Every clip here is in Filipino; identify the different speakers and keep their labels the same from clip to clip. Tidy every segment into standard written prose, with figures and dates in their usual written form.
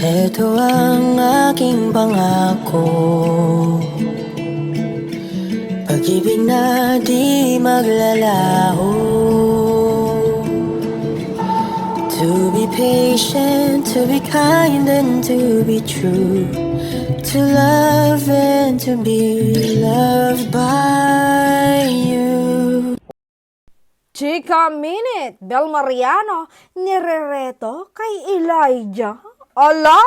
Speaker 1: Ito ang aking pangako, pag-ibig na di maglalaho. To be patient, to be kind and to be true, to love and to be loved by you.
Speaker 2: Chika Minute, Bel Mariano, nirereto kay Elijah. Ala!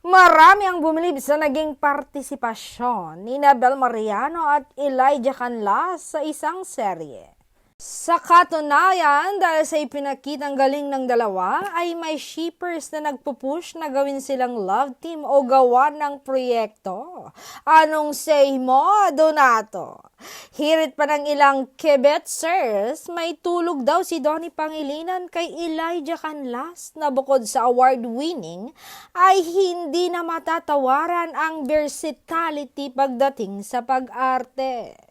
Speaker 2: Marami ang bumilib sa naging partisipasyon ni Bel Mariano at Elijah Canlas sa isang serye. Sa katunayan, dahil sa ipinakitang galing ng dalawa, ay may shippers na nagpupush na gawin silang love team o gawa ng proyekto. Anong say mo, Donato? Hirit pa ng ilang Quebecers, may tulog daw si Donnie Pangilinan kay Elijah Canlas na bukod sa award-winning, ay hindi na matatawaran ang versatility pagdating sa pag-arte.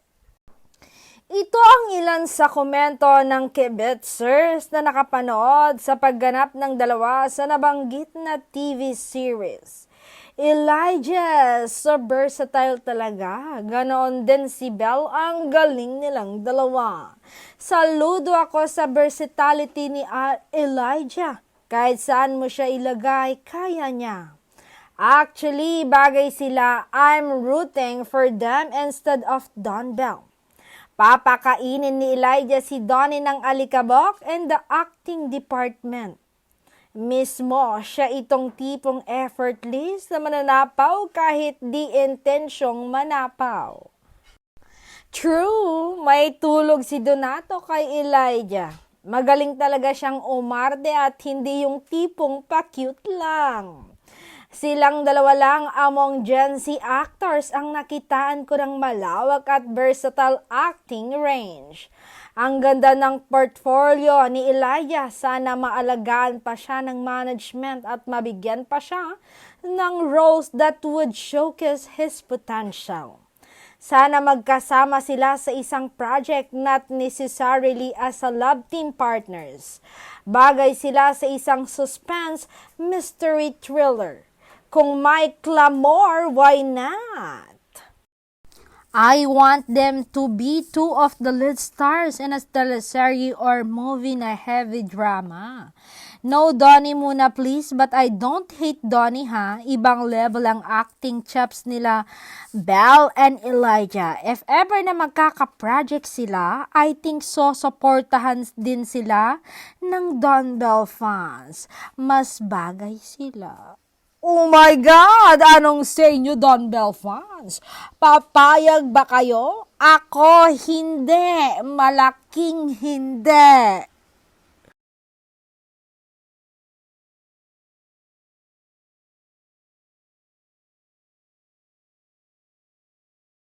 Speaker 2: Ito ang ilan sa komento ng Quebecers na nakapanood sa pagganap ng dalawa sa nabanggit na TV series. Elijah, so versatile talaga. Ganoon din si Bel, ang galing nilang dalawa. Saludo ako sa versatility ni Elijah. Kahit saan mo siya ilagay, kaya niya. Actually, bagay sila. I'm rooting for them instead of Don Bell. Papakainin ni Elijah si Donnie ng alikabok and the acting department. Mismo, siya itong tipong effortless na mananapaw kahit di intensyong manapaw. True, may tulog si Donato kay Elijah. Magaling talaga siyang umarte at hindi yung tipong pa-cute lang. Silang dalawa lang among Gen Z actors ang nakitaan ko ng malawak at versatile acting range. Ang ganda ng portfolio ni Elijah, sana maalagaan pa siya ng management at mabigyan pa siya ng roles that would showcase his potential. Sana magkasama sila sa isang project, not necessarily as a love team partners. Bagay sila sa isang suspense mystery thriller. Kung may clamor, why not? I want them to be two of the lead stars in a teleserye or movie na heavy drama. No Donnie muna please, but I don't hate Donnie ha. Ibang level ang acting chops nila, Bel and Elijah. If ever na magkaka-project sila, I think so-supportahan din sila ng Don Bell fans. Mas bagay sila. Oh my God! Anong say nyo, Don Bell fans? Papayag ba kayo? Ako, hindi. Malaking hindi.